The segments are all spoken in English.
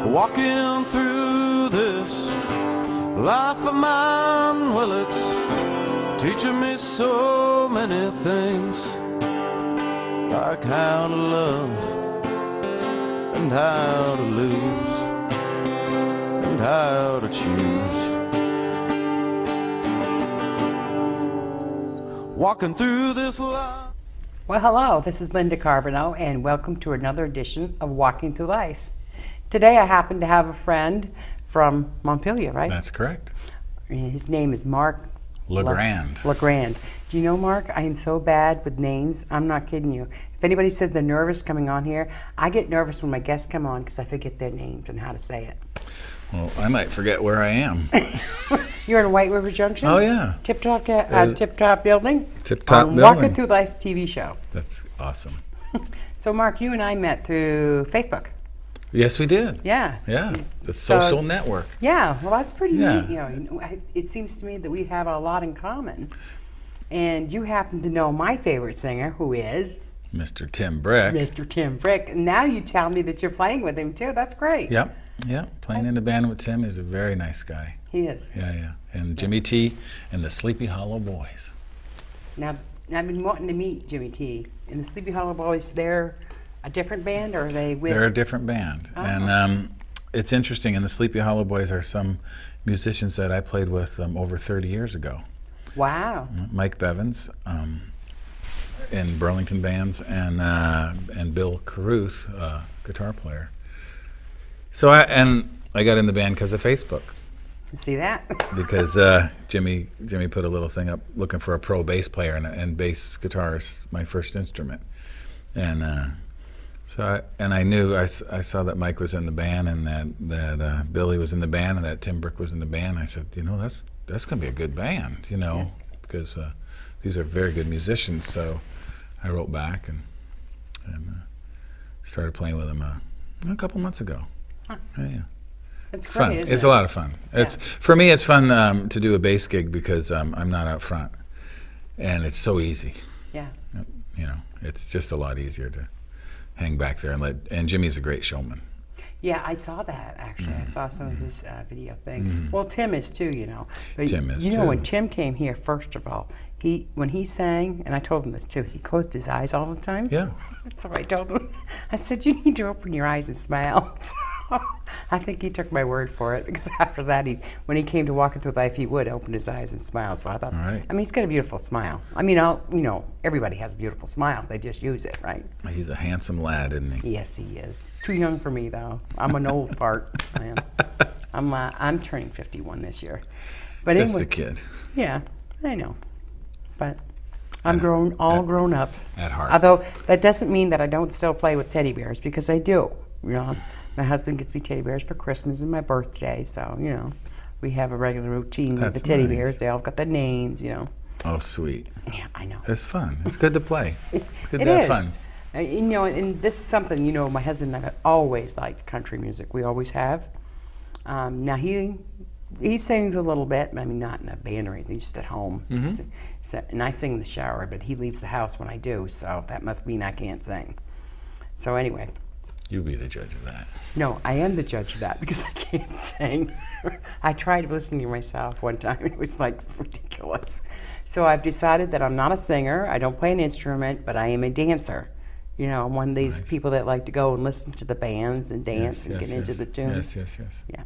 walking through this life of mine. Well, it's teaching me so many things, like how to love and how to lose and how to choose. Walking through this life. Well, hello, this is Linda Carbonell, and welcome to another edition of Walking Through Life. Today I happen to have a friend from Montpelier, right? That's correct. His name is Mark LeGrand. LeGrand. Do you know, Mark, I am so bad with names. I'm not kidding you. If anybody says they're nervous coming on here, I get nervous when my guests come on because I forget their names and how to say it. Well, I might forget where I am. You're in White River Junction? Oh, yeah. Tip Top Building? Tip Top Building. Walking Through Life TV show. That's awesome. So, Mark, you and I met through Facebook. Yes, we did. Yeah. Yeah, the social network. Yeah, well, that's pretty Yeah. neat. You know, it seems to me that we have a lot in common. And you happen to know my favorite singer, who is Mr. Tim Brick. Mr. Tim Brick. And now you tell me that you're playing with him too. That's great. Yep. Playing in the band with Tim is a very nice guy. He is. Yeah. And Jimmy T and the Sleepy Hollow Boys. Now, I've been wanting to meet Jimmy T. And the Sleepy Hollow Boys, they're a different band, or are they with? They're a different band. Oh. And it's interesting, and the Sleepy Hollow Boys are some musicians that I played with over 30 years ago. Wow. Mike Bevins in Burlington bands, and Bill Caruth, guitar player. So I got in the band because of Facebook. See that? Because Jimmy put a little thing up looking for a pro bass player, and bass guitar is my first instrument. And I knew I saw that Mike was in the band, and that Billy was in the band, and that Tim Brick was in the band. I said, that's gonna be a good band, because these are very good musicians. So I wrote back and started playing with them a couple months ago. Huh. Yeah. It's It's great, fun. isn't It's it? a lot of fun. For me, it's fun to do a bass gig because I'm not out front, and it's so easy. Yeah. It's just a lot easier to hang back there and Jimmy's a great showman. Yeah, I saw that, actually. I saw some of his video thing. Well, Tim is too, But Tim is too. too. When Tim came here, first of all, when he sang, and I told him this too, he closed his eyes all the time. Yeah. That's what I told him. I said, you need to open your eyes and smile. So I think he took my word for it, because after that, when he came to Walking Through Life, he would open his eyes and smile. So I thought, All right. he's got a beautiful smile. Everybody has a beautiful smile. They just use it, right? He's a handsome lad, isn't he? Yes, he is. Too young for me, though. I'm an old fart. I am. I'm turning 51 this year. But Just anyway, a kid. Yeah, I know. But I'm grown up. At heart. Although that doesn't mean that I don't still play with teddy bears, because I do. My husband gets me teddy bears for Christmas and my birthday, so we have a regular routine with That's the teddy nice. bears. They all got the names, Oh, sweet. Yeah, I know. It's fun. It's good to play. It's good It to have is. fun. And this is something, my husband and I have always liked country music. We always have. Now he sings a little bit, not in a band or anything, just at home. And I sing in the shower, but he leaves the house when I do, so that must mean I can't sing. So anyway. You be the judge of that. No, I am the judge of that, because I can't sing. I tried listening to myself one time. It was ridiculous. So I've decided that I'm not a singer. I don't play an instrument, but I am a dancer. I'm one of these people that like to go and listen to the bands and dance and get into the tunes. Yes. Yeah.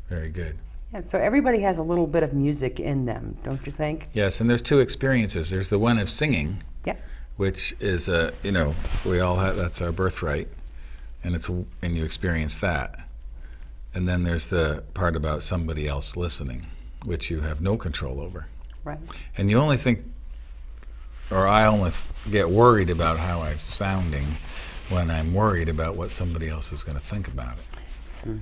Very good. Yeah, so everybody has a little bit of music in them, don't you think? Yes, and there's two experiences. There's the one of singing, Yeah. which is, we all have, that's our birthright, and you experience that. And then there's the part about somebody else listening, which you have no control over. Right. And you only think, or I only get worried about how I'm sounding when I'm worried about what somebody else is going to think about it.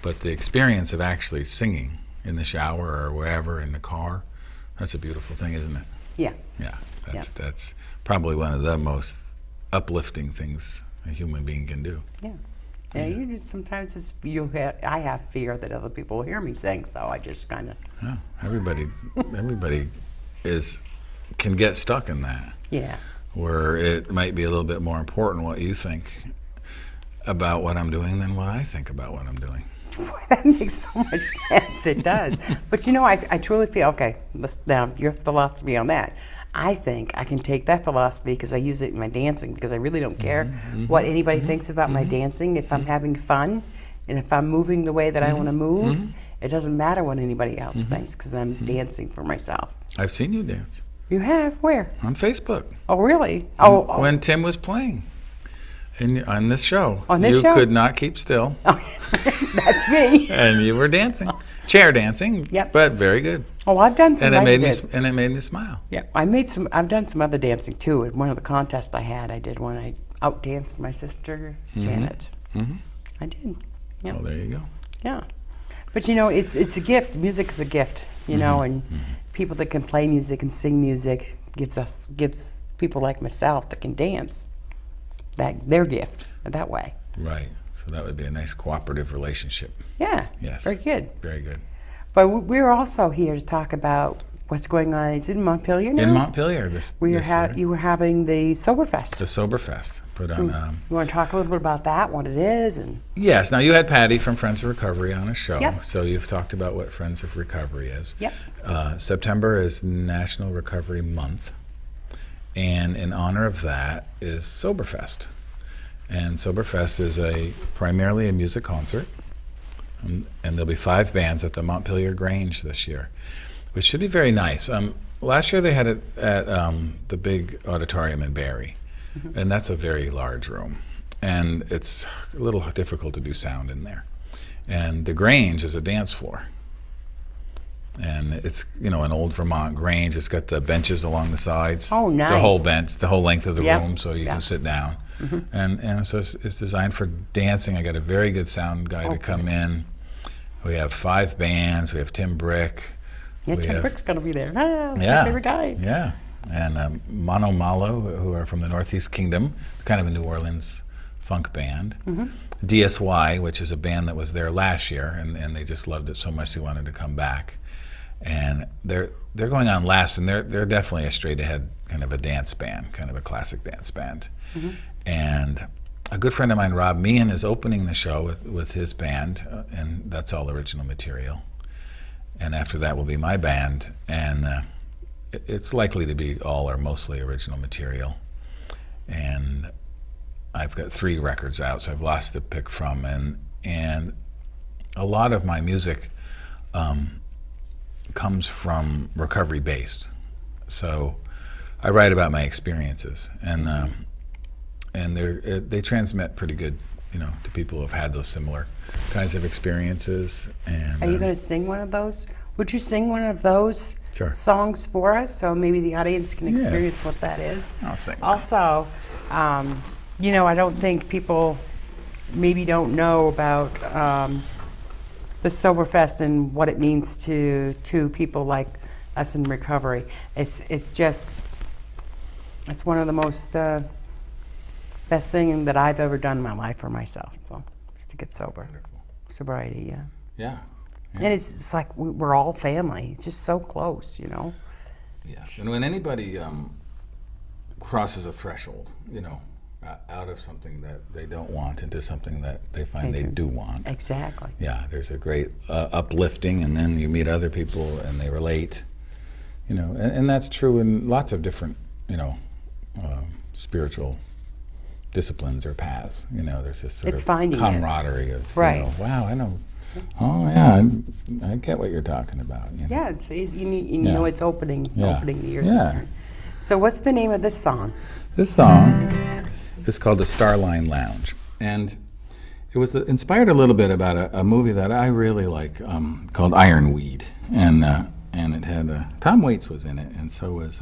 But the experience of actually singing in the shower or wherever, in the car, that's a beautiful thing, isn't it? Yeah. Yeah, that's probably one of the most uplifting things a human being can do. Yeah. Yeah, you just sometimes I have fear that other people will hear me sing, so I just kind of. Yeah, everybody can get stuck in that. Yeah. Where it might be a little bit more important what you think. about what I'm doing than what I think about what I'm doing. Boy, that makes so much sense. It does. But you know, I truly feel, okay, now your philosophy on that. I think I can take that philosophy because I use it in my dancing, because I really don't care what anybody thinks about my dancing. If I'm having fun and if I'm moving the way that I want to move, it doesn't matter what anybody else thinks, because I'm dancing for myself. I've seen you dance. You have? Where? On Facebook. Oh, really? Oh, When Tim was playing on this show. On this you show? could not keep still. That's me. And you were dancing. Chair dancing. Yep. But very good. Oh, I've done some And it made dance. me and it made me smile. Yeah, I've done some other dancing too. At one of the contests I had, I did one. I outdanced my sister Janet. I did. Yeah. Well, there you go. Yeah. But you know, it's a gift. Music is a gift, you know, and people that can play music and sing music gives people like myself that can dance their gift that way. Right. So that would be a nice cooperative relationship. Yeah. Yes. Very good. Very good. But we're also here to talk about what's going on. It's in Montpelier now. In Montpelier this year. You were having the Soberfest. The Soberfest put So on. you want to talk a little bit about that, what it is, and Yes. Now you had Patty from Friends of Recovery on a show. Yep. So you've talked about what Friends of Recovery is. Yep. September is National Recovery Month, and in honor of that is Soberfest. And Soberfest is primarily a music concert, and there'll be 5 bands at the Montpelier Grange this year, which should be very nice. Last year they had it at the big auditorium in Barrie, and that's a very large room, and it's a little difficult to do sound in there. And the Grange is a dance floor, and it's an old Vermont Grange. It's got the benches along the sides. Oh, nice. The whole length of the Yep. room, so you Yeah. can sit down. And so it's designed for dancing. I got a very good sound guy to come in. We have 5 bands. We have Tim Brick. yeah, We Tim have- Brick's going to be there. Ah, Yeah. my favorite guy. Yeah. And Mono Malo, who are from the Northeast Kingdom, kind of a New Orleans funk band. DSY, which is a band that was there last year, and they just loved it so much they wanted to come back. And they're going on last, and they're definitely a straight ahead kind of a dance band, kind of a classic dance band. And a good friend of mine, Rob Meehan, is opening the show with his band, and that's all original material. And after that will be my band, and it's likely to be all or mostly original material. And I've got 3 records out, so I've lots to pick from, and a lot of my music comes from recovery based. So I write about my experiences, and they transmit pretty good, to people who have had those similar kinds of experiences. And Are you going to sing one of those? Would you sing one of those Sure. songs for us, so maybe the audience can experience what that is? I'll sing. Also, I don't think people maybe don't know about the Soberfest and what it means to people like us in recovery. It's one of the most best thing that I've ever done in my life for myself. So just to get sober, sobriety, yeah. Yeah. And it's just like we're all family. It's just so close, Yes. And when anybody crosses a threshold, out of something that they don't want into something that they find they do want. Exactly. Yeah, there's a great uplifting, and then you meet other people and they relate, and that's true in lots of different, spiritual disciplines or paths. There's this sort It's of finding it. camaraderie of, Right. Wow, I know. Oh yeah, I get what you're talking about. Yeah, it's opening the ears. Yeah. So what's the name of this song? This song is called The Starline Lounge, and it was inspired a little bit about a movie that I really like called Ironweed, and it had Tom Waits was in it, and so was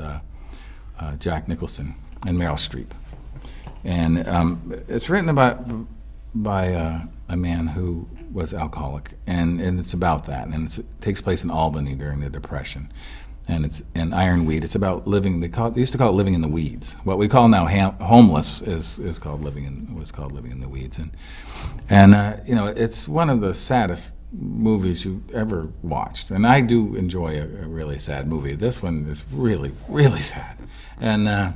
Jack Nicholson and Meryl Streep, and it's written by a man who was alcoholic, and it's about that, and it takes place in Albany during the Depression. And it's in Ironweed. It's about living. They used to call it living in the weeds. What we call now homeless was called living in the weeds. And it's one of the saddest movies you ever watched. And I do enjoy a really sad movie. This one is really, really sad. And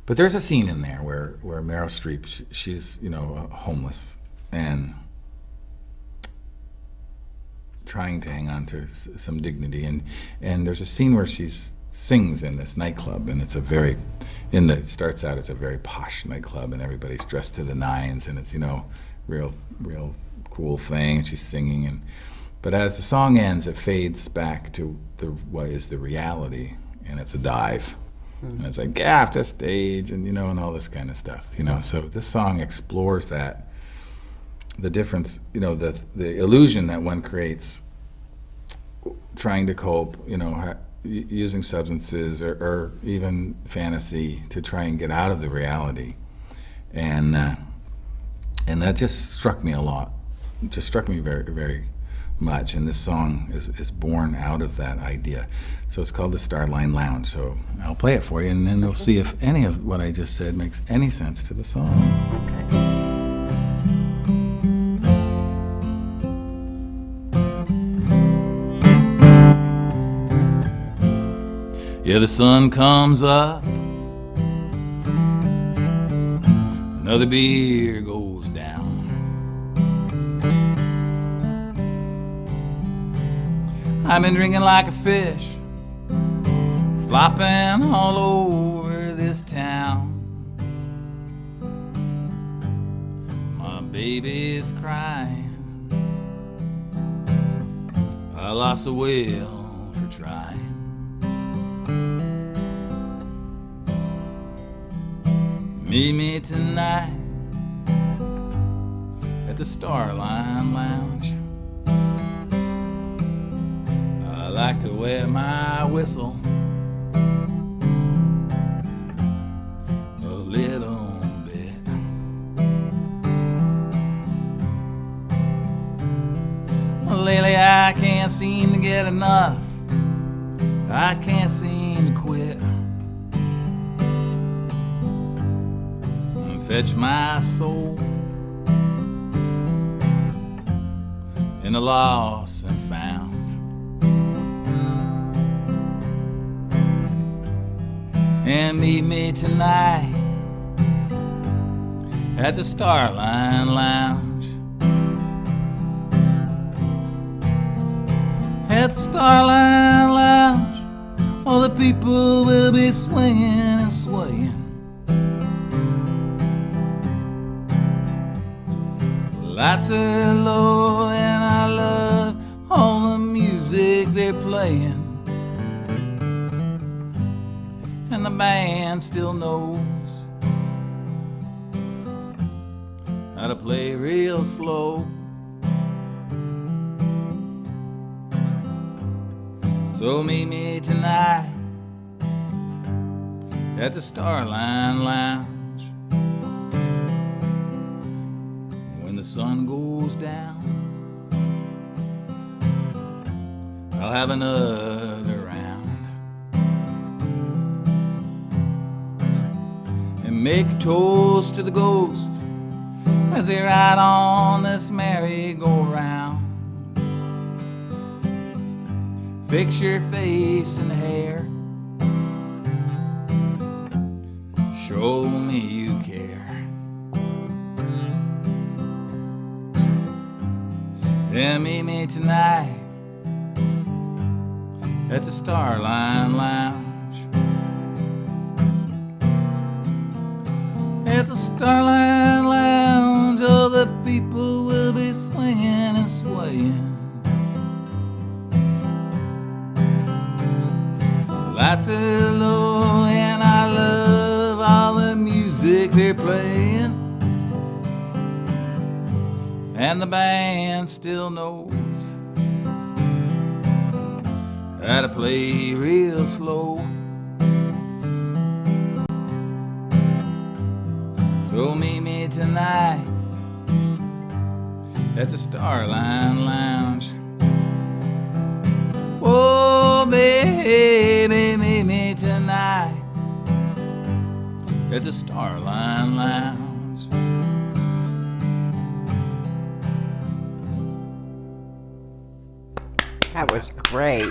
But there's a scene in there where Meryl Streep, she's homeless and trying to hang on to some dignity, and there's a scene where she sings in this nightclub, and it's it starts out as a very posh nightclub, and everybody's dressed to the nines, and it's real cool thing, and she's singing, but as the song ends, it fades back to what is the reality, and it's a dive. And it's like, get off the stage, and all this kind of stuff, So this song explores that, the difference, the illusion that one creates trying to cope, using substances or even fantasy to try and get out of the reality. And that just struck me a lot. It just struck me very, very much. And this song is born out of that idea. So it's called the Starline Lounge. So I'll play it for you, and then you'll see if any of what I just said makes any sense to the song. Okay. Yeah, the sun comes up, another beer goes down. I've been drinking like a fish, flopping all over this town. My baby's crying, I lost the will for trying. Meet me tonight at the Starline Lounge. I like to wet my whistle a little bit. Lately I can't seem to get enough, I can't seem to quit. Fetch my soul in the lost and found. And meet me tonight at the Starline Lounge. At the Starline Lounge, all the people will be swinging and swaying. Lights are low and I love all the music they're playing. And the band still knows how to play real slow. So meet me tonight at the Starline Lounge. The sun goes down, I'll have another round and make a toast to the ghost as they ride on this merry-go-round. Fix your face and hair, show me you care. Then meet me tonight at the Starline Lounge. At the Starline Lounge, all the people will be swinging and swaying. Lights are low and I love all the music they're playing. And the band still knows how to play real slow. So meet me tonight at the Starline Lounge. Oh, baby, meet me tonight at the Starline Lounge. That was great.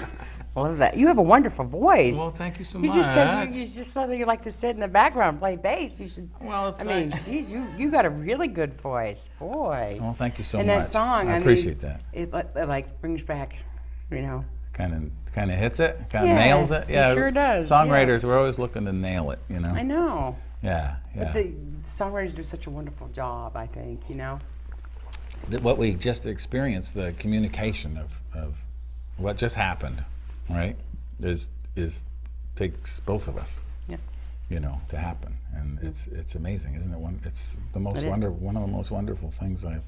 I love that. You have a wonderful voice. Well, thank you so You much. just said you just said that you like to sit in the background and play bass. You should. Well, I mean, geez, you got a really good voice, boy. Well, thank you so and much. And that song, I mean, appreciate that. It like brings back, you know. Kind of hits it, kind of nails it. Yeah, it sure does. Songwriters, we're always looking to nail it, you know. I know. Yeah, yeah. But the songwriters do such a wonderful job, I think, you know. What we just experienced, the communication of what just happened, right, is takes both of us, yeah, you know, to happen, and it's amazing, isn't it? It's the most one of the most wonderful things I've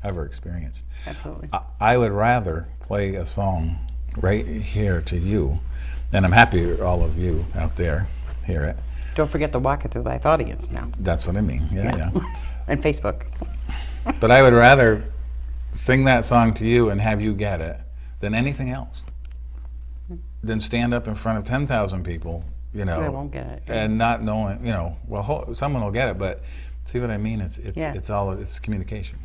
ever experienced. Absolutely. I would rather play a song right here to you, and I'm happy all of you out there hear it. Don't forget the Walk It Through Life audience now. That's what I mean. Yeah. And Facebook. But I would rather sing that song to you and have you get it than anything else. Than stand up in front of 10,000 people, you know, They won't get it. and not knowing, you know, well, someone will get it, but see what I mean? It's communication.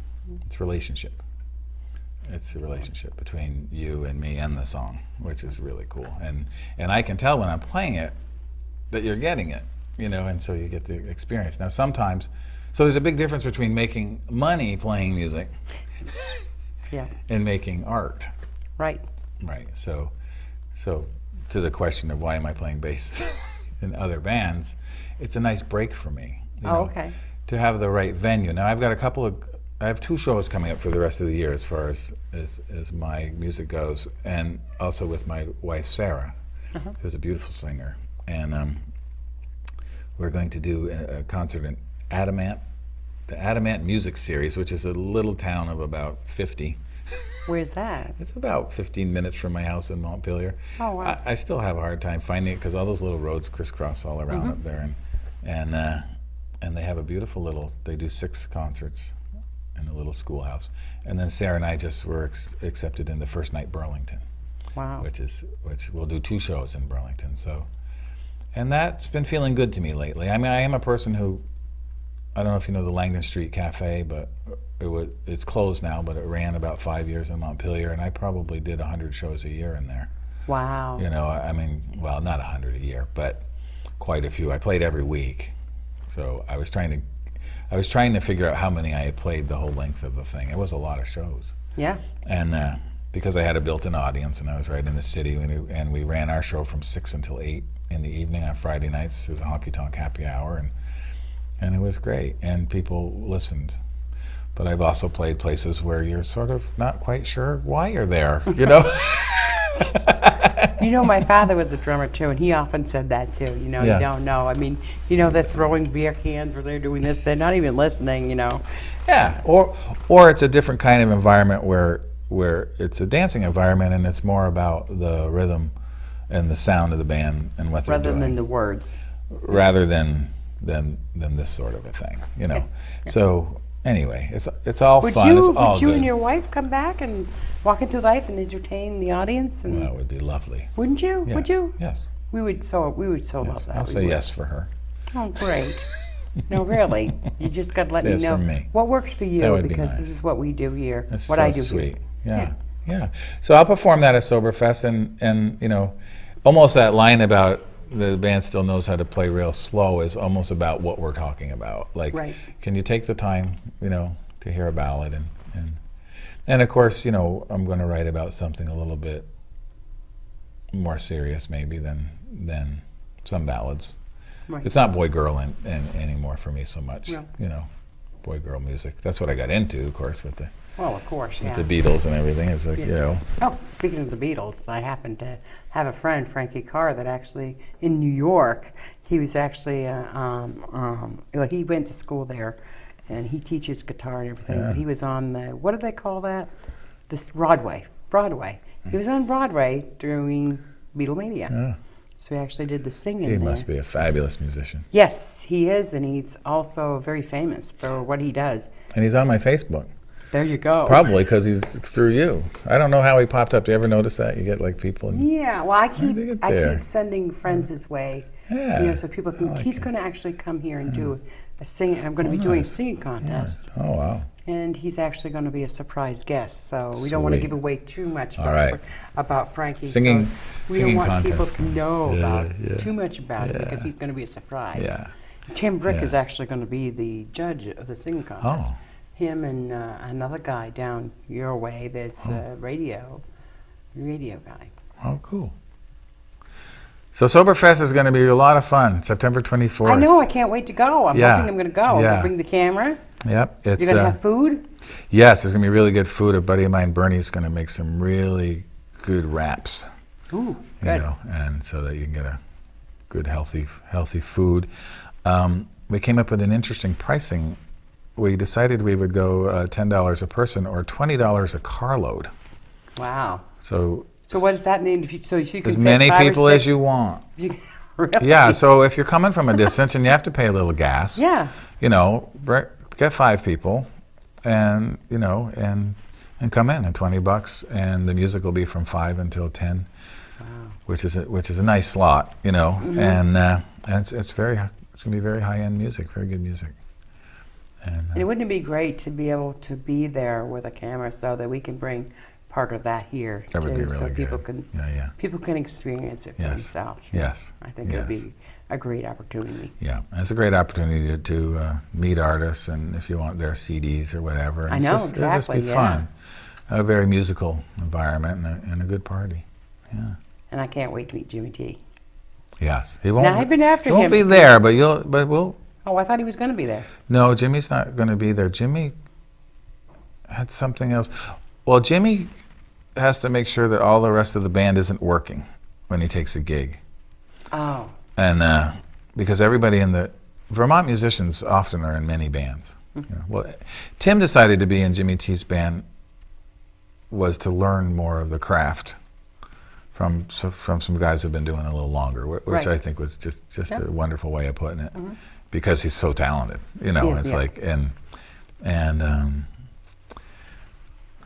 It's relationship. It's the relationship between you and me and the song, which is really cool. And I can tell when I'm playing it that you're getting it, you know, and so you get the experience. Now sometimes, so there's a big difference between making money playing music and making art. Right. Right. So to the question of why am I playing bass in other bands, it's a nice break for me. You know, okay. To have the right venue. Now I have 2 shows coming up for the rest of the year as far as my music goes, and also with my wife Sarah, who's a beautiful singer, and we're going to do a concert in Adamant, the Adamant Music Series, which is a little town of about 50. Where's that? It's about 15 minutes from my house in Montpelier. Oh, wow. I still have a hard time finding it because all those little roads crisscross all around up there, and they have a beautiful little. They do 6 concerts in a little schoolhouse, and then Sarah and I just were accepted in the First Night Burlington. Wow. Which we'll do 2 shows in Burlington. So, and that's been feeling good to me lately. I mean, I am a person who, I don't know if you know the Langdon Street Cafe, but it's closed now, but it ran about 5 years in Montpelier, and I probably did 100 shows a year in there. Wow. You know, I mean, well, not 100 a year, but quite a few. I played every week, so I was trying to figure out how many I had played the whole length of the thing. It was a lot of shows. Yeah. And because I had a built-in audience, and I was right in the city, and we ran our show from 6 until 8 in the evening on Friday nights. It was a honky-tonk happy hour, and it was great, and people listened. But I've also played places where you're sort of not quite sure why you're there, you know? You know, my father was a drummer too, and he often said that too. You know, you don't know. I mean, you know, they're throwing beer cans or they're doing this. They're not even listening. You know. Yeah, or it's a different kind of environment where it's a dancing environment and it's more about the rhythm and the sound of the band and what they're doing. Rather than the words. Rather than this sort of a thing, you know. Yeah. So anyway, it's all fun. Would you and your wife come back and Walking Through Life and entertain the audience? And that would be lovely. Wouldn't you? Yes. Would you? Yes. We would so love that. I'll say yes for her. Oh, great. No, really. You just got to let me Yes, know for me. what works for you, That would be because nice. this is what we do here. That's what so I do sweet. here. Yeah. So I'll perform that at Soberfest, and you know, almost that line about the band still knows how to play real slow is almost about what we're talking about. Like, can you take the time, you know, to hear a ballad, and of course, you know, I'm going to write about something a little bit more serious maybe than some ballads. Right. It's not boy-girl anymore for me so much, you know, boy-girl music. That's what I got into, of course, with the Beatles and everything. It's like, you know. Oh, speaking of the Beatles, I happen to have a friend, Frankie Carr, that actually, in New York, he was actually, he went to school there, and he teaches guitar and everything, but he was on the, what do they call that? This Broadway. He was on Broadway during Beatlemania. Yeah. So he actually did the singing there. He must be a fabulous musician. Yes, he is, and he's also very famous for what he does. And he's on my Facebook. There you go. Probably because he's through you. I don't know how he popped up. Do you ever notice that? You get like people. Yeah, well, I keep sending friends his way. Yeah. You know, so people can. He's going to actually come here and do a singing. I'm going to be doing a singing contest. Yeah. Oh wow. and he's actually going to be a surprise guest. So we don't want to Sweet. give away too much All right. about Frankie. Singing- so we singing don't want people contest. to know Yeah, yeah. too much about it Yeah. because he's going to be a surprise. Yeah. Tim Brick Yeah. is actually going to be the judge of the singing contest. Oh. Him and another guy down your way that's a radio guy. Oh, cool. So Soberfest is going to be a lot of fun. September 24th. I know. I can't wait to go. I'm Yeah. hoping I'm going to go. I'm Yeah. going to bring the camera. Yep. It's You're going to have food? yes, there's going to be really good food. A buddy of mine, Bernie's going to make some really good wraps. Ooh, You good. know, and so that you can get a good, healthy food. We came up with an interesting pricing. We decided we would go $10 a person or $20 a carload. Wow. So So what does that mean? So you can as fit many 5 or people as 6 you want. Really? Yeah. So if you're coming from a distance and you have to pay a little gas, Yeah. you know, get 5 people, and you know, and come in at $20, and the music will be from 5 until 10. Which is a nice slot, you know, and it's gonna be very high end music, very good music. And wouldn't it be great to be able to be there with a camera so that we can bring part of that here That would too, be so really people good. can people can experience it for Yes. themselves. Yes. I think it would be a great opportunity. Yeah, and it's a great opportunity to meet artists, and if you want their CDs or whatever. And I it's know, just, it'll just exactly, be yeah. fun, a very musical environment and a good party. Yeah. And I can't wait to meet Jimmy T. Yes, he won't. Now, I've been after he won't him be to there, but we'll. Oh, I thought he was going to be there. No, Jimmy's not going to be there. Jimmy had something else. Well, Jimmy has to make sure that all the rest of the band isn't working when he takes a gig. Oh. And because everybody in the Vermont musicians often are in many bands. You know. Well, Tim decided to be in Jimmy T's band was to learn more of the craft from some guys who've been doing it a little longer, which Right. I think was just Yep. a wonderful way of putting it, because he's so talented. You know, He is, it's yeah. like and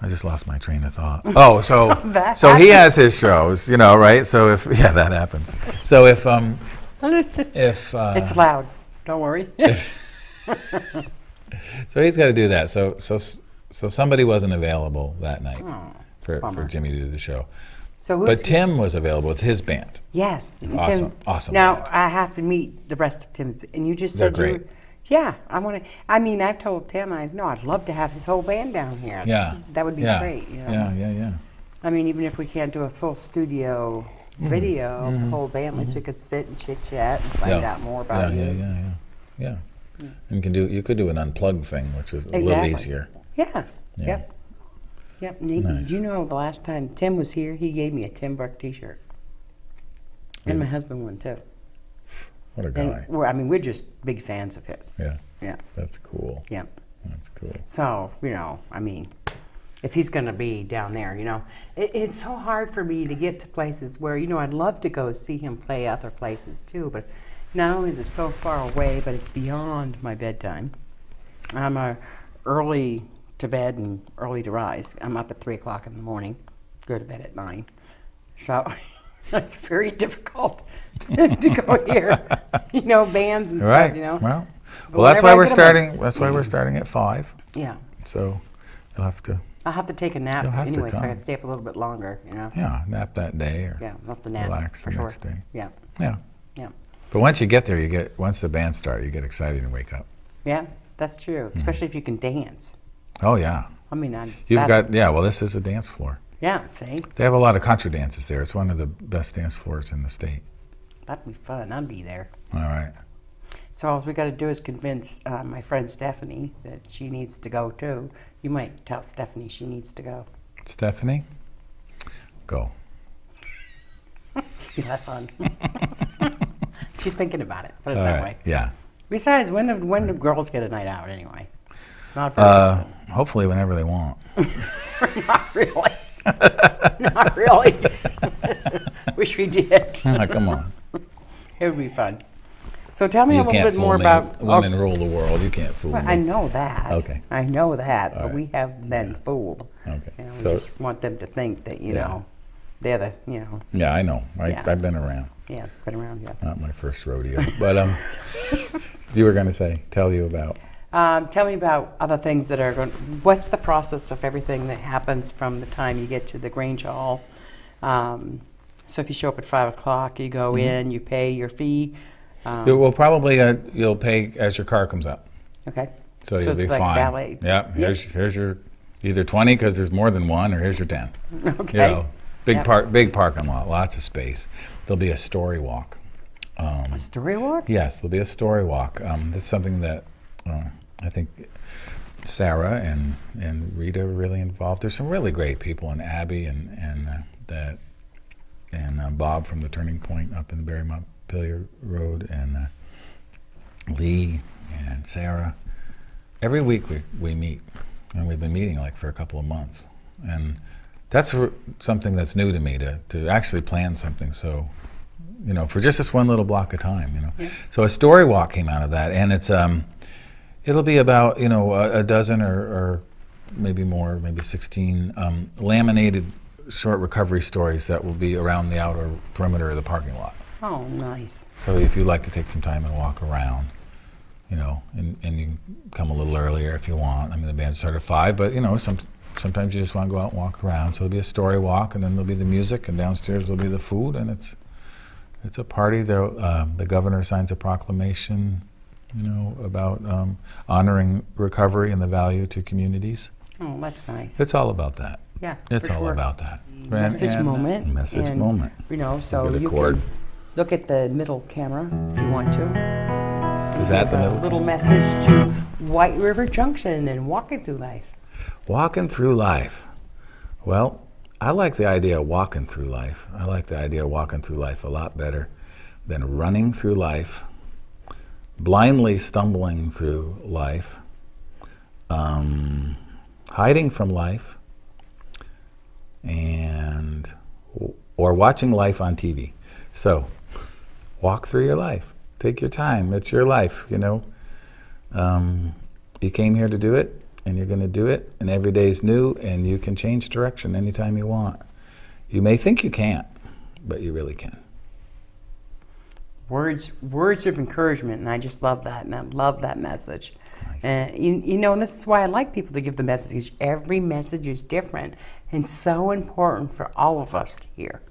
I just lost my train of thought. Oh, so That so he has happens. his shows, you know, right? So if that happens. So if It's loud. Don't worry. so he's got to do that. So somebody wasn't available that night for bummer. Jimmy to do the show. So who's But Tim was available with his band. Yes. and Awesome, awesome Now band. I have to meet the rest of Tim's, and you just They're said you great. yeah, I want to. I mean, I've told Tim, I'd love to have his whole band down here. Yeah. That would be Yeah. great. You know? Yeah. I mean, even if we can't do a full studio video of the whole band, at least we could sit and chit chat and find out more about you. Yeah. And you could do an unplugged thing, which is a little Exactly. easier. Yeah. Yeah. Yep. And you know, the last time Tim was here, he gave me a Tim Burke T-shirt, and my husband one too. What a And guy. we're just big fans of his. Yeah. Yeah. That's cool. Yeah. That's cool. So, you know, I mean, if he's going to be down there, you know, it's so hard for me to get to places where, you know, I'd love to go see him play other places too, but not only is it so far away, but it's beyond my bedtime. I'm early to bed and early to rise. I'm up at 3 o'clock in the morning, go to bed at 9. So it's very difficult to go hear, you know, bands and Right. stuff, you know. Well, But that's whenever why I we're get 'em, starting. That's why we're starting at 5. Yeah. So you'll have to I'll have to take a nap You'll have to anyway, so I come. can stay up a little bit longer, you know. nap that day or Yeah, I'll have to nap relax for the sure. next day. Yeah, Yeah. yeah, But once you get there, once the band start, you get excited and wake up. yeah. That's Mm. true, especially if you can dance. Oh yeah. I mean, Well, this is a dance floor. yeah. See, They have a lot of country dances there. It's one of the best dance floors in the state. that'd be fun. I'd be there. All right. So all we got to do is convince my friend Stephanie that she needs to go too. You might tell Stephanie she needs to go. Stephanie, go. You'll have fun. She's thinking about it. Put it All that right. way. Yeah. Besides, when do girls get a night out anyway? Not very often. Hopefully, whenever they want. Not really. Not really. Wish we did. Come on. It would be fun. So tell me a You little can't bit fool more me. about. Women rule the world. You can't fool Well, me. I know that. Okay. I know that, All but right. we have been fooled. Okay. You know, we So- just want them to think that, you Yeah. know, they're the, you know, Yeah, I know. Yeah. I've been around. yeah, been around, yeah. Not my first rodeo. But you were going to tell you about. Tell me about other things that are going. What's the process of everything that happens from the time you get to the Grange Hall? So if you show up at 5 o'clock, you go in, you pay your fee. Well, probably you'll pay as your car comes up. Okay. So you'll be it's like fine. valet. Yep. Here's your either 20 because there's more than one, or here's your 10. Okay. You know, big Yep. big parking lot, lots of space. There'll be a story walk. A story walk? Yes, there'll be a story walk. This is something that I think Sarah and Rita are really involved. There's some really great people, and Abby and Bob from the Turning Point up in the Barry Montpelier Road, and Lee and Sarah. Every week we meet, and we've been meeting like for a couple of months, and that's something that's new to me, to actually plan something. So, you know, for just this one little block of time, you know. Yeah. So a story walk came out of that, and it's it'll be about, you know, a dozen or maybe more, maybe 16 laminated short recovery stories that will be around the outer perimeter of the parking lot. Oh, nice. So if you'd like to take some time and walk around, you know, and you can come a little earlier if you want. I mean, the band started at 5, but, you know, sometimes you just want to go out and walk around. So there'll be a story walk, and then there'll be the music, and downstairs there'll be the food, and it's a party. The governor signs a proclamation, you know, about honoring recovery and the value to communities. Oh, that's nice. It's all about that. Yeah, It's for all sure. about that. Message moment. Message and, moment. You know, so Get a you cord. can look at the middle camera if you want to. Is that the A middle? little message to White River Junction and walking through life. Walking through life. Well, I like the idea of walking through life. I like the idea of walking through life a lot better than running through life, blindly stumbling through life, hiding from life, or watching life on TV. So, walk through your life. Take your time. It's your life, you know. You came here to do it, and you're going to do it, and every day's new, and you can change direction anytime you want. You may think you can't, but you really can. Words of encouragement, and I just love that, and I love that message. You know, and this is why I like people to give the message. Every message is different, and so important for all of us to hear.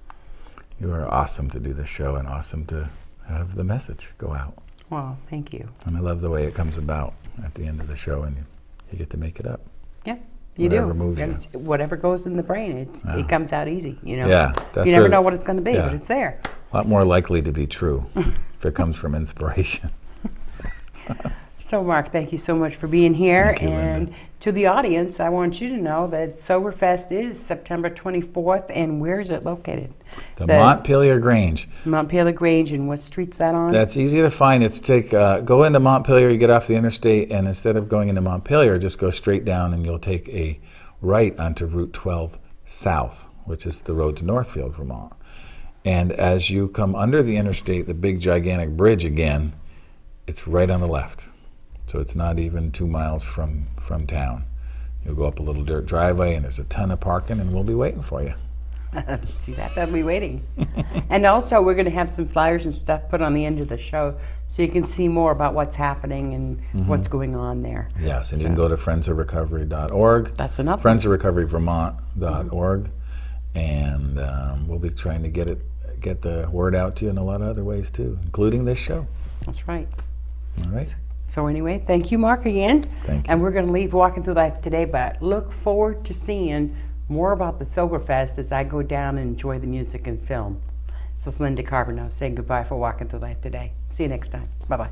You are awesome to do this show, and awesome to have the message go out. Well, thank you. And I love the way it comes about at the end of the show, and you get to make it up. Yeah, you Whatever do. moves you. And whatever goes in the brain, it comes out easy. You know. Yeah, that's you never really- know what it's going to be, yeah. but it's there. A lot more likely to be true if it comes from inspiration. So, Mark, thank you so much for being here. Thank you, and Linda. to the audience, I want you to know that Soberfest is September 24th, and where is it located? The Montpelier Grange. Montpelier Grange, and what street's that on? That's easy to find. It's go into Montpelier, you get off the interstate, and instead of going into Montpelier, just go straight down, and you'll take a right onto Route 12 South, which is the road to Northfield, Vermont. And as you come under the interstate, the big gigantic bridge again, it's right on the left. So it's not even 2 miles from town. You'll go up a little dirt driveway, and there's a ton of parking, and we'll be waiting for you. See that? They'll be waiting. And also, we're going to have some flyers and stuff put on the end of the show so you can see more about what's happening and what's going on there. Yes, and you can go to friendsofrecovery.org. That's enough. one. friendsofrecoveryvermont.org, and we'll be trying to get the word out to you in a lot of other ways too, including this show. That's right. All right. So anyway, thank you, Mark, again. Thank you. And we're going to leave Walking Through Life today, but look forward to seeing more about the Soberfest as I go down and enjoy the music and film. So it's Linda Carbonell saying goodbye for Walking Through Life today. See you next time. Bye-bye.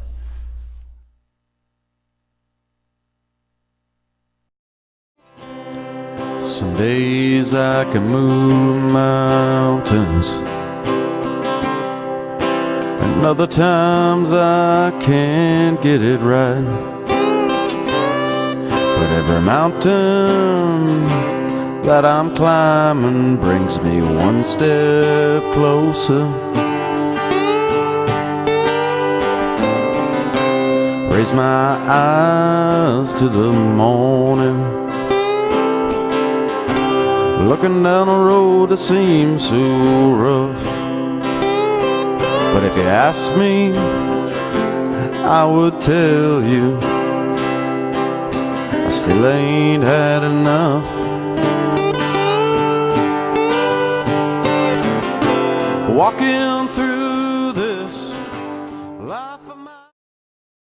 Some days I can move mountains, and other times I can't get it right. But every mountain that I'm climbing brings me one step closer. Raise my eyes to the morning, looking down a road that seems so rough. But if you ask me, I would tell you Till I ain't had enough.